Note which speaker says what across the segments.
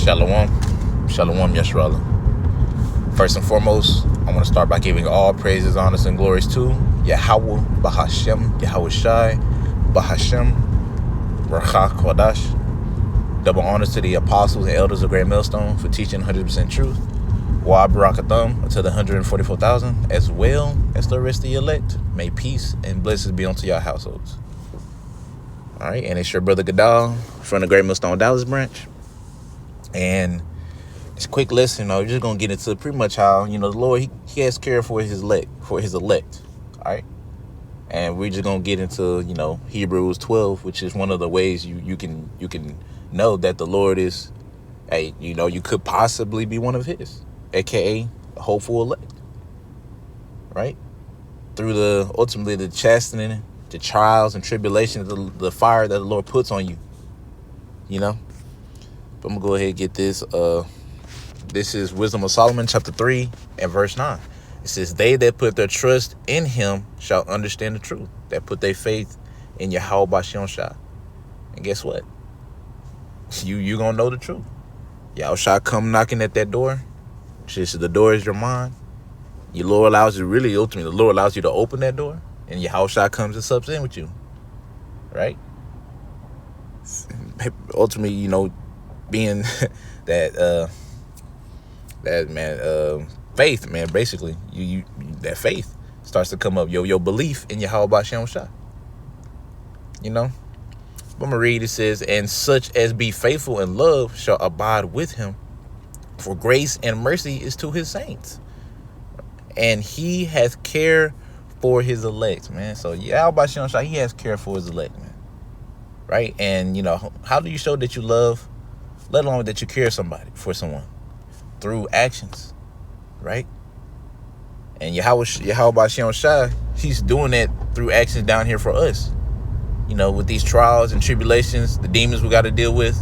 Speaker 1: Shalom. Shalom, Yeshua. First and foremost, I want to start by giving all praises, honors, and glories to Yahweh, Bahashem, Yahweh Shai, Bahashem, Racha Kodash. Double honors to the apostles and elders of Great Millstone for teaching 100% truth. Wa Barakatham to the 144,000, as well as the rest of the elect. May peace and blessings be unto your households. All right, and it's your brother Gadal from the Great Millstone Dallas branch. And it's a quick listen, we're just going to get into pretty much how, the Lord, he has care for his elect, all right? And we're just going to get into, Hebrews 12, which is one of the ways you can know that the Lord is, you could possibly be one of his, aka a hopeful elect, right? Through ultimately the chastening, the trials and tribulations, the fire that the Lord puts on you, But I'm going to go ahead and get this. This is Wisdom of Solomon, chapter 3 and verse 9. It says, they that put their trust in him shall understand the truth, that put their faith in Yahweh Bashem Shah. And guess what? You going to know the truth. Yahweh Shah come knocking at that door. Just the door is your mind. Your Lord allows you, really, ultimately, the Lord allows you to open that door. And Yahweh Shah comes and sups in with you. Right? Ultimately, being that faith, man, basically you that faith starts to come up, your belief in Yahweh Bashem Shah. I'm gonna read. It says, and such as be faithful in love shall abide with him, for grace and mercy is to his saints, and he hath care for his elect, man. So Yahweh Bashem Shah, he has care for his elect, man, right? And how do you show that you love, let alone that you care for someone? Through actions, right? And Yahweh Bashem Shah, he's doing that through actions down here for us. With these trials and tribulations, the demons we got to deal with.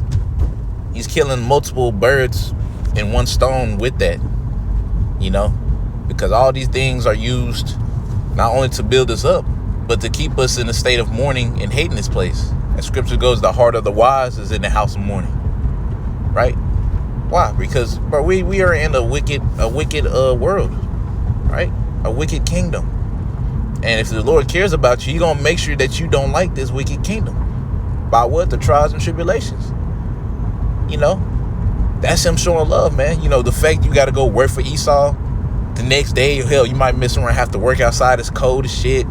Speaker 1: He's killing multiple birds in one stone with that, because all these things are used not only to build us up, but to keep us in a state of mourning and hating this place. As scripture goes, the heart of the wise is in the house of mourning, right? Why? Because, bro, we are in a wicked world, right? A wicked kingdom. And if the Lord cares about you, he's going to make sure that you don't like this wicked kingdom. By what? The trials and tribulations. That's him showing love, man. The fact you got to go work for Esau the next day, hell, you might miss around, have to work outside, it's cold as shit.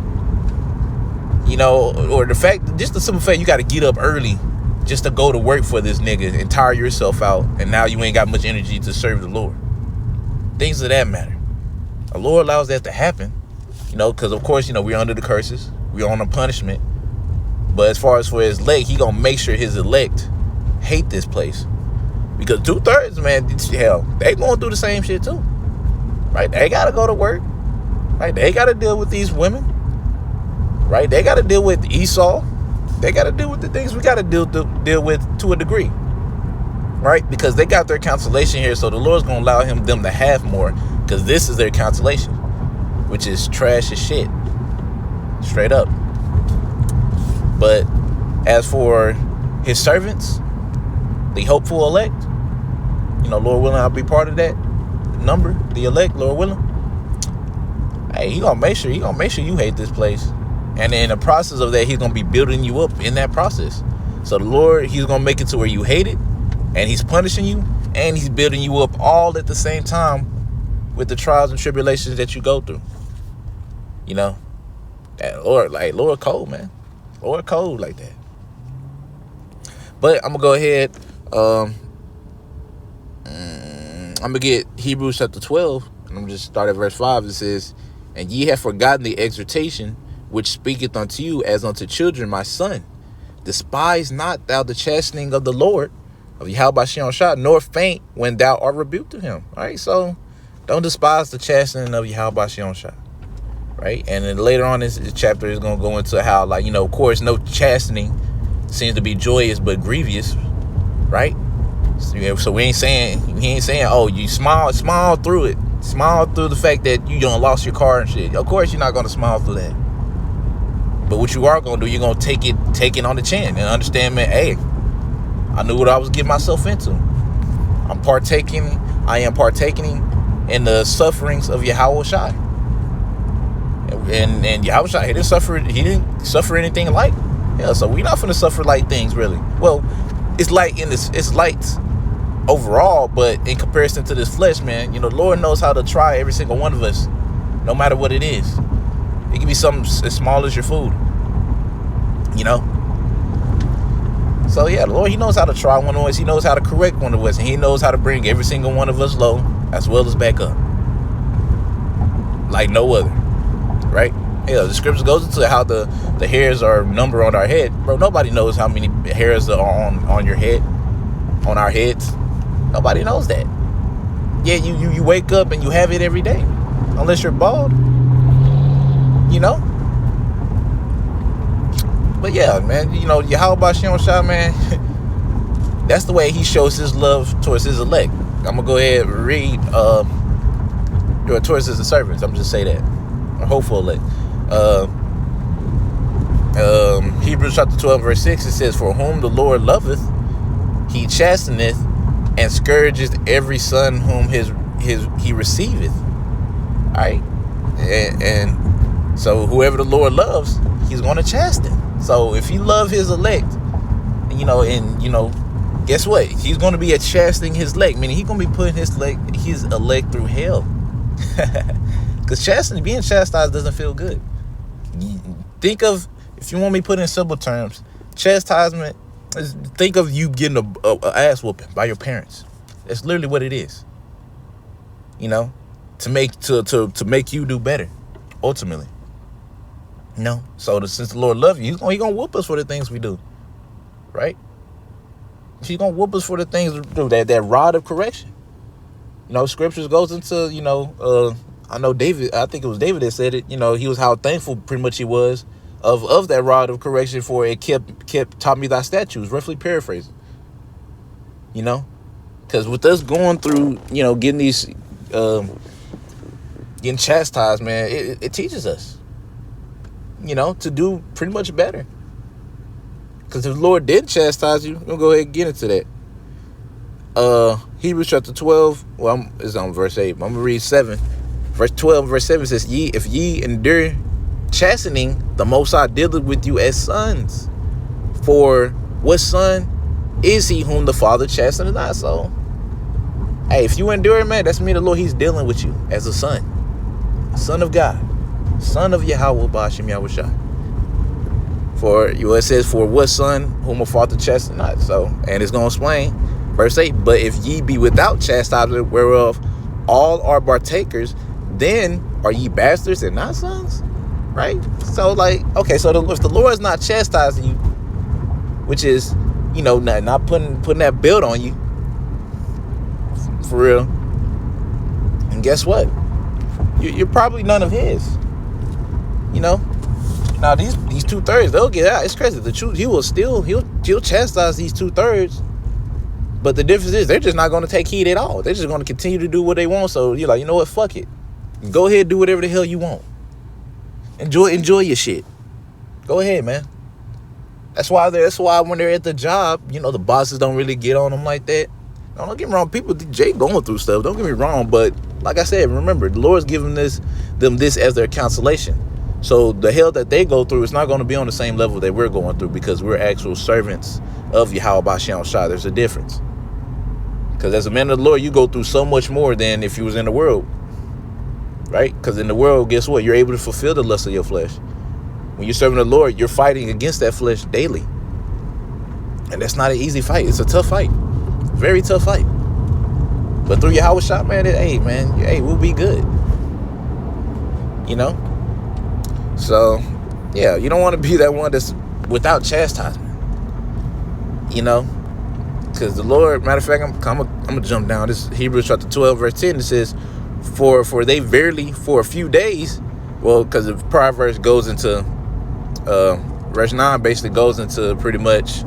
Speaker 1: Or the fact, just the simple fact you got to get up early just to go to work for this nigga and tire yourself out, and now you ain't got much energy to serve the Lord. Things of that matter. The Lord allows that to happen, because of course, we're under the curses, we're on a punishment. But as far as for his elect, he gonna make sure his elect hate this place, because 2/3, man, hell, they going through the same shit too, right? They gotta go to work, right? They gotta deal with these women, right? They gotta deal with Esau. They got to deal with the things we got to deal with to a degree, right? Because they got their consolation here, so the Lord's going to allow them to have more, because this is their consolation, which is trash as shit, straight up. But as for his servants, the hopeful elect, Lord willing, I'll be part of that number, the elect, Lord willing. Hey, he gonna make sure you hate this place. And in the process of that, he's going to be building you up in that process. So the Lord, he's going to make it to where you hate it, and he's punishing you, and he's building you up all at the same time with the trials and tribulations that you go through. That Lord cold, man. Lord cold like that. But I'm going to go ahead. I'm going to get Hebrews chapter 12, and I'm going to just start at verse 5. It says, and ye have forgotten the exhortation which speaketh unto you as unto children, my son. Despise not thou the chastening of the Lord, of Yahweh Bashem Shah, nor faint when thou art rebuked of him. All right, so don't despise the chastening of Yahweh Bashem Shah, right? And then later on this chapter is going to go into how, of course, no chastening seems to be joyous but grievous, right? So he ain't saying, oh, you smile through it. Smile through the fact that you done lost your car and shit. Of course you're not going to smile through that. But what you are going to do, you're going to take it on the chin and understand, man, hey, I knew what I was getting myself into. I am partaking in the sufferings of Yahweh Shai. And Yahweh Shai, he didn't suffer anything light. Yeah, so we're not gonna suffer light things, really. Well, it's light overall, but in comparison to this flesh, man, the Lord knows how to try every single one of us, no matter what it is. It can be something as small as your food, So yeah, the Lord, he knows how to try one of us. He knows how to correct one of us, and he knows how to bring every single one of us low as well as back up, like no other, right? Yeah, the scripture goes into how the hairs are numbered on our head. Bro, nobody knows how many hairs are on your head, on our heads. Nobody knows that. Yeah, you wake up and you have it every day, unless you're bald, But yeah, man, Yahweh Shem Shah, man, that's the way he shows his love towards his elect. I'm gonna go ahead and read towards his servants. I'm just say that, or hopeful elect. Hebrews chapter 12 verse 6, it says, "For whom the Lord loveth, he chasteneth, and scourgeth every son whom he receiveth." All right, and so whoever the Lord loves, he's going to chasten. So if he love his elect, guess what? He's going to be chastening his elect, meaning he's going to be putting his elect through hell. Because being chastised doesn't feel good. Think of, if you want me to put in simple terms, chastisement, think of you getting a ass whooping by your parents. That's literally what it is. To make you do better, ultimately. So since the Lord loves you, he's gonna whoop us for the things we do, right? He's gonna whoop us for the things we do. That rod of correction. Scriptures goes into I know David. I think it was David that said it. He was how thankful pretty much he was of that rod of correction, for it kept taught me thy statutes. Roughly paraphrasing. Because with us going through, getting these, getting chastised, man, it teaches us, to do pretty much better. Because if the Lord did chastise you, we'll go ahead and get into that. Hebrews chapter 12, it's on verse 8. I'm going to read 7. Verse 12, verse 7 says, If ye endure chastening, the Most High dealeth with you as sons. For what son is he whom the Father chasteneth not? So, hey, if you endure, man, that's me, the Lord, he's dealing with you as a son. Son of God. Son of Yahweh Ba'ashem Yahushua. For it says, for what son whom a father chasteneth not? So, and it's going to explain, verse 8, but if ye be without chastisement, whereof all are partakers, then are ye bastards and not sons? Right? So, okay, so if the Lord is not chastising you, which is, not putting that belt on you, for real, and guess what? You're probably none of his. Now these 2/3, they'll get out. It's crazy. The truth, he'll chastise these 2/3, but the difference is they're just not going to take heed at all. They're just going to continue to do what they want. So you're like, you know what? Fuck it. Go ahead, do whatever the hell you want. Enjoy your shit. Go ahead, man. That's why when they're at the job, the bosses don't really get on them like that. Now, don't get me wrong, people, Jay going through stuff. Don't get me wrong, but like I said, remember, the Lord's giving them this as their consolation. So the hell that they go through is not going to be on the same level that we're going through, because we're actual servants of Yahweh Ba'ashem Shah. There's a difference. Because as a man of the Lord, you go through so much more than if you was in the world. Right? Because in the world, guess what? You're able to fulfill the lust of your flesh. When you're serving the Lord, you're fighting against that flesh daily. And that's not an easy fight. It's a tough fight. Very tough fight. But through Yahweh Shah, man, we'll be good. So, yeah, you don't want to be that one that's without chastisement. Because the Lord, matter of fact, I'm going to jump down. This is Hebrews chapter 12, verse 10. It says, For they verily for a few days, well, because the prior verse goes into, verse 9 basically goes into pretty much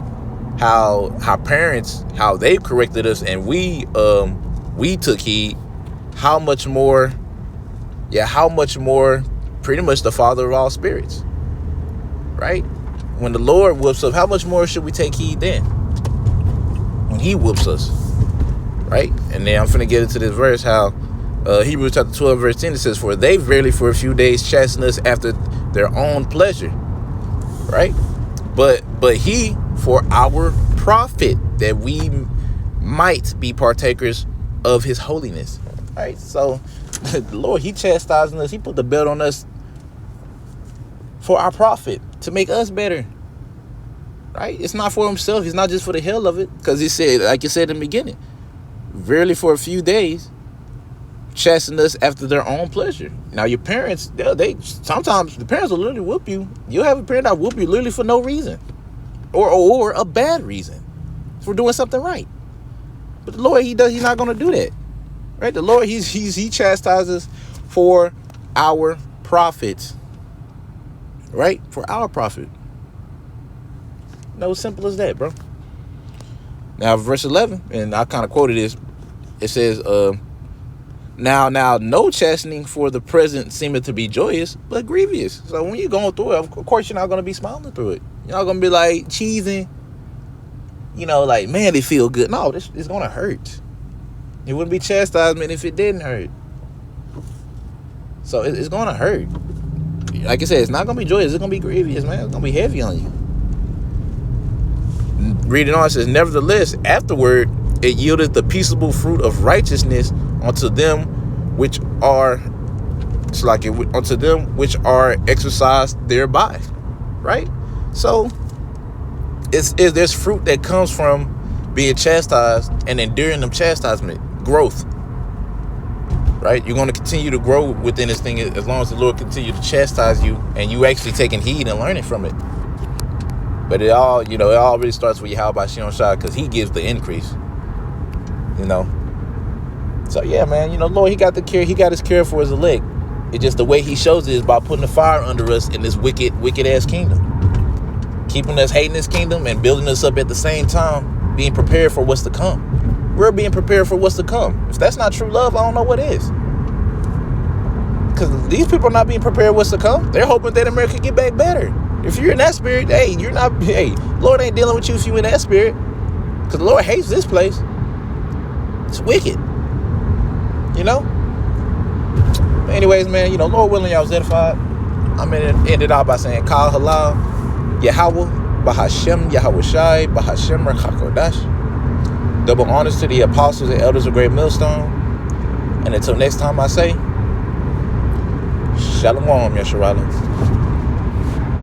Speaker 1: how parents, how they corrected us, and we took heed. How much more pretty much the Father of all spirits, right? When the Lord whoops us, how much more should we take heed then? When he whoops us, right? And then I'm finna get into this verse, how Hebrews chapter 12 verse 10, it says, for they verily for a few days chasten us after their own pleasure, right? But he for our profit, that we might be partakers of his holiness, right? So the Lord, he chastising us, he put the belt on us for our profit, to make us better, right? It's not for himself. It's not just for the hell of it, because he said, like you said in the beginning, verily for a few days chasten us after their own pleasure. Now your parents, they sometimes the parents will literally whoop you. You'll have a parent that whoop you literally for no reason, or a bad reason, for doing something right. But the Lord, he's not going to do that, right? The Lord, he chastises for our profit, right? For our profit. No, simple as that, bro. Now verse 11, and I kind of quoted this. It says, now no chastening for the present seemeth to be joyous, but grievous. So when you're going through it, of course you're not going to be smiling through it. You're not going to be like cheesing, like, man, it feel good. No, it's going to hurt. It wouldn't be chastisement if it didn't hurt. So it's going to hurt. Like I said, it's not going to be joyous. It's going to be grievous, man. It's going to be heavy on you. Reading on, it says, nevertheless, afterward, it yieldeth the peaceable fruit of righteousness unto them which are exercised thereby, right? So there's fruit that comes from being chastised and enduring them chastisement, growth, right? You're going to continue to grow within this thing as long as the Lord continue to chastise you and you actually taking heed and learning from it. But it all really starts with Yahweh Shai, because he gives the increase, So yeah, man, Lord, he got his care for his elect. It's just the way he shows it is by putting the fire under us in this wicked ass kingdom, keeping us hating this kingdom and building us up at the same time, being prepared for what's to come. We're being prepared for what's to come. If that's not true love, I don't know what is. Because these people are not being prepared what's to come. They're hoping that America get back better. If you're in that spirit, Lord ain't dealing with you if you're in that spirit. Because the Lord hates this place. It's wicked. Anyways, man, Lord willing, y'all was edified. I'm going to end it out by saying, Kal Halal, Yahweh, Bahashem, Yahweh Shai, Bahashem, Rakakodash. Double honors to the apostles and elders of Great Millstone. And until next time I say, Shalom, Yeshua.